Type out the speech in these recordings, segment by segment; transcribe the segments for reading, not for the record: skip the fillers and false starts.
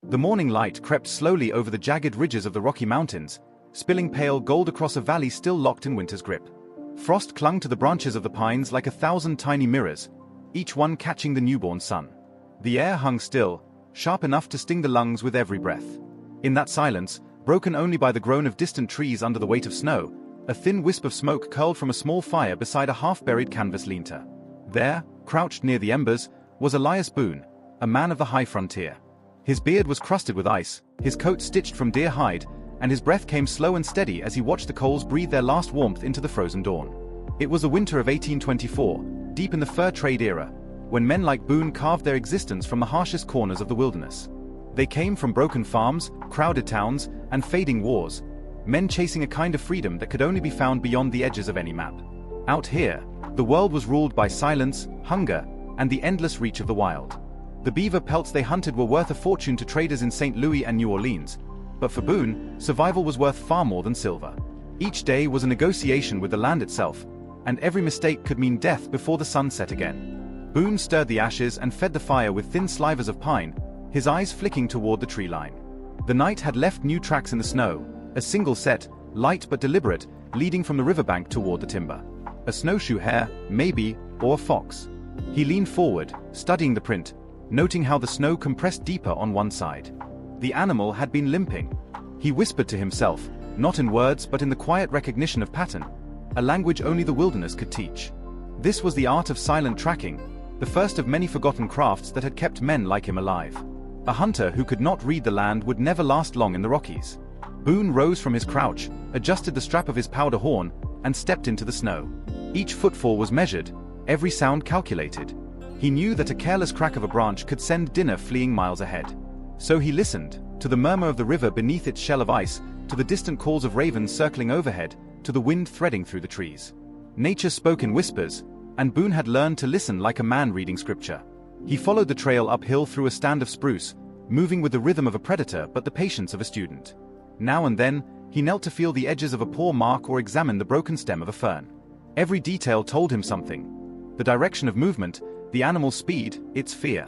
The morning light crept slowly over the jagged ridges of the Rocky Mountains, spilling pale gold across a valley still locked in winter's grip. Frost clung to the branches of the pines like 1,000 tiny mirrors, each one catching the newborn sun. The air hung still, sharp enough to sting the lungs with every breath. In that silence, broken only by the groan of distant trees under the weight of snow, a thin wisp of smoke curled from a small fire beside a half-buried canvas lean-to. There, crouched near the embers, was Elias Boone, a man of the high frontier. His beard was crusted with ice, his coat stitched from deer hide, and his breath came slow and steady as he watched the coals breathe their last warmth into the frozen dawn. It was the winter of 1824, deep in the fur trade era, when men like Boone carved their existence from the harshest corners of the wilderness. They came from broken farms, crowded towns, and fading wars, men chasing a kind of freedom that could only be found beyond the edges of any map. Out here, the world was ruled by silence, hunger, and the endless reach of the wild. The beaver pelts they hunted were worth a fortune to traders in St. Louis and New Orleans, but for Boone, survival was worth far more than silver. Each day was a negotiation with the land itself, and every mistake could mean death before the sun set again. Boone stirred the ashes and fed the fire with thin slivers of pine, his eyes flicking toward the tree line. The night had left new tracks in the snow, a single set, light but deliberate, leading from the riverbank toward the timber. A snowshoe hare, maybe, or a fox. He leaned forward, studying the print, noting how the snow compressed deeper on one side. The animal had been limping. He whispered to himself, not in words but in the quiet recognition of pattern, a language only the wilderness could teach. This was the art of silent tracking, the first of many forgotten crafts that had kept men like him alive. A hunter who could not read the land would never last long in the Rockies. Boone rose from his crouch, adjusted the strap of his powder horn, and stepped into the snow. Each footfall was measured, every sound calculated. He knew that a careless crack of a branch could send dinner fleeing miles ahead. So he listened, to the murmur of the river beneath its shell of ice, to the distant calls of ravens circling overhead, to the wind threading through the trees. Nature spoke in whispers, and Boone had learned to listen like a man reading scripture. He followed the trail uphill through a stand of spruce, moving with the rhythm of a predator but the patience of a student. Now and then, he knelt to feel the edges of a paw mark or examine the broken stem of a fern. Every detail told him something. The direction of movement, the animal's speed, its fear.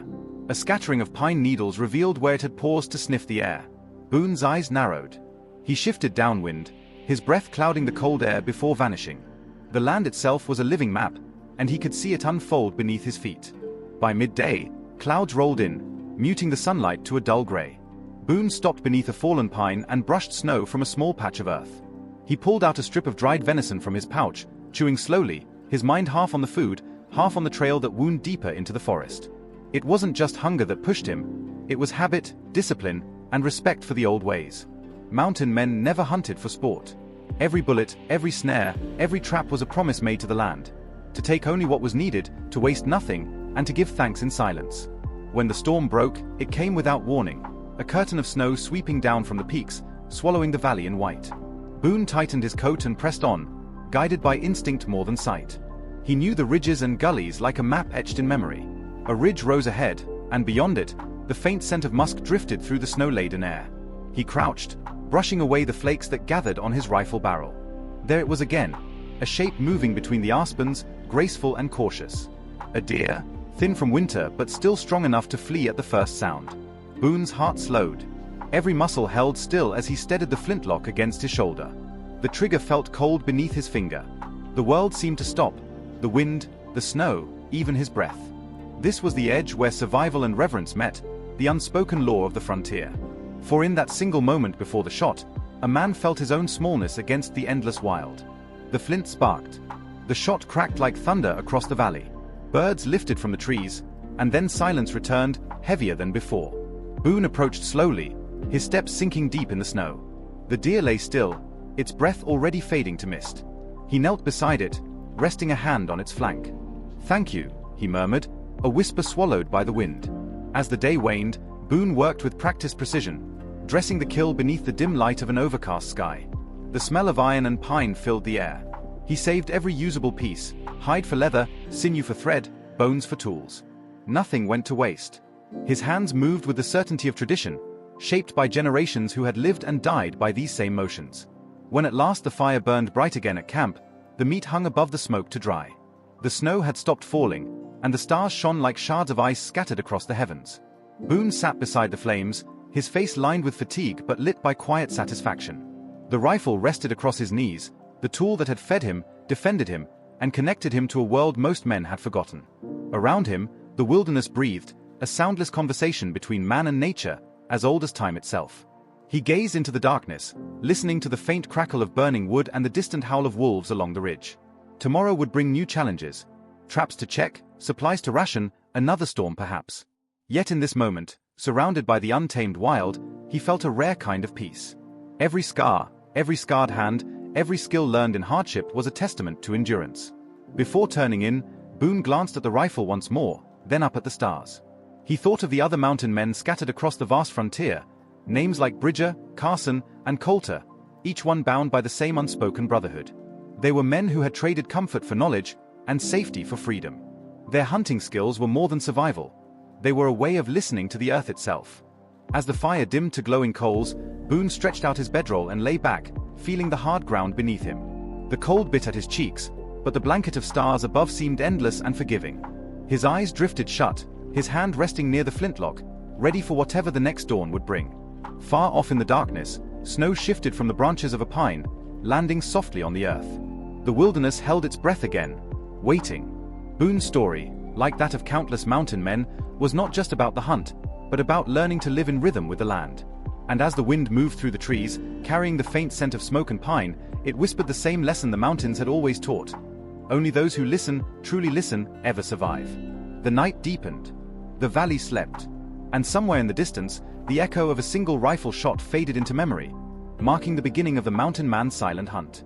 A scattering of pine needles revealed where it had paused to sniff the air. Boone's eyes narrowed. He shifted downwind, his breath clouding the cold air before vanishing. The land itself was a living map, and he could see it unfold beneath his feet. By midday, clouds rolled in, muting the sunlight to a dull gray. Boone stopped beneath a fallen pine and brushed snow from a small patch of earth. He pulled out a strip of dried venison from his pouch, chewing slowly, his mind half on the food, half on the trail that wound deeper into the forest. It wasn't just hunger that pushed him, it was habit, discipline, and respect for the old ways. Mountain men never hunted for sport. Every bullet, every snare, every trap was a promise made to the land. To take only what was needed, to waste nothing, and to give thanks in silence. When the storm broke, it came without warning, a curtain of snow sweeping down from the peaks, swallowing the valley in white. Boone tightened his coat and pressed on, guided by instinct more than sight. He knew the ridges and gullies like a map etched in memory. A ridge rose ahead, and beyond it, the faint scent of musk drifted through the snow-laden air. He crouched, brushing away the flakes that gathered on his rifle barrel. There it was again, a shape moving between the aspens, graceful and cautious. A deer, thin from winter but still strong enough to flee at the first sound. Boone's heart slowed. Every muscle held still as he steadied the flintlock against his shoulder. The trigger felt cold beneath his finger. The world seemed to stop. The wind, the snow, even his breath. This was the edge where survival and reverence met, the unspoken law of the frontier. For in that single moment before the shot, a man felt his own smallness against the endless wild. The flint sparked. The shot cracked like thunder across the valley. Birds lifted from the trees, and then silence returned, heavier than before. Boone approached slowly, his steps sinking deep in the snow. The deer lay still, its breath already fading to mist. He knelt beside it, resting a hand on its flank. "Thank you," he murmured, a whisper swallowed by the wind. As the day waned, Boone worked with practiced precision, dressing the kill beneath the dim light of an overcast sky. The smell of iron and pine filled the air. He saved every usable piece, hide for leather, sinew for thread, bones for tools. Nothing went to waste. His hands moved with the certainty of tradition, shaped by generations who had lived and died by these same motions. When at last the fire burned bright again at camp, the meat hung above the smoke to dry. The snow had stopped falling, and the stars shone like shards of ice scattered across the heavens. Boone sat beside the flames, his face lined with fatigue but lit by quiet satisfaction. The rifle rested across his knees, the tool that had fed him, defended him, and connected him to a world most men had forgotten. Around him, the wilderness breathed, a soundless conversation between man and nature, as old as time itself. He gazed into the darkness, listening to the faint crackle of burning wood and the distant howl of wolves along the ridge. Tomorrow would bring new challenges. Traps to check, supplies to ration, another storm perhaps. Yet in this moment, surrounded by the untamed wild, he felt a rare kind of peace. Every scar, every scarred hand, every skill learned in hardship was a testament to endurance. Before turning in, Boone glanced at the rifle once more, then up at the stars. He thought of the other mountain men scattered across the vast frontier, names like Bridger, Carson, and Coulter, each one bound by the same unspoken brotherhood. They were men who had traded comfort for knowledge, and safety for freedom. Their hunting skills were more than survival. They were a way of listening to the earth itself. As the fire dimmed to glowing coals, Boone stretched out his bedroll and lay back, feeling the hard ground beneath him. The cold bit at his cheeks, but the blanket of stars above seemed endless and forgiving. His eyes drifted shut, his hand resting near the flintlock, ready for whatever the next dawn would bring. Far off in the darkness, snow shifted from the branches of a pine, landing softly on the earth. The wilderness held its breath again, waiting. Boone's story, like that of countless mountain men, was not just about the hunt, but about learning to live in rhythm with the land. And as the wind moved through the trees, carrying the faint scent of smoke and pine, it whispered the same lesson the mountains had always taught. Only those who listen, truly listen, ever survive. The night deepened. The valley slept. And somewhere in the distance, the echo of a single rifle shot faded into memory, marking the beginning of the mountain man's silent hunt.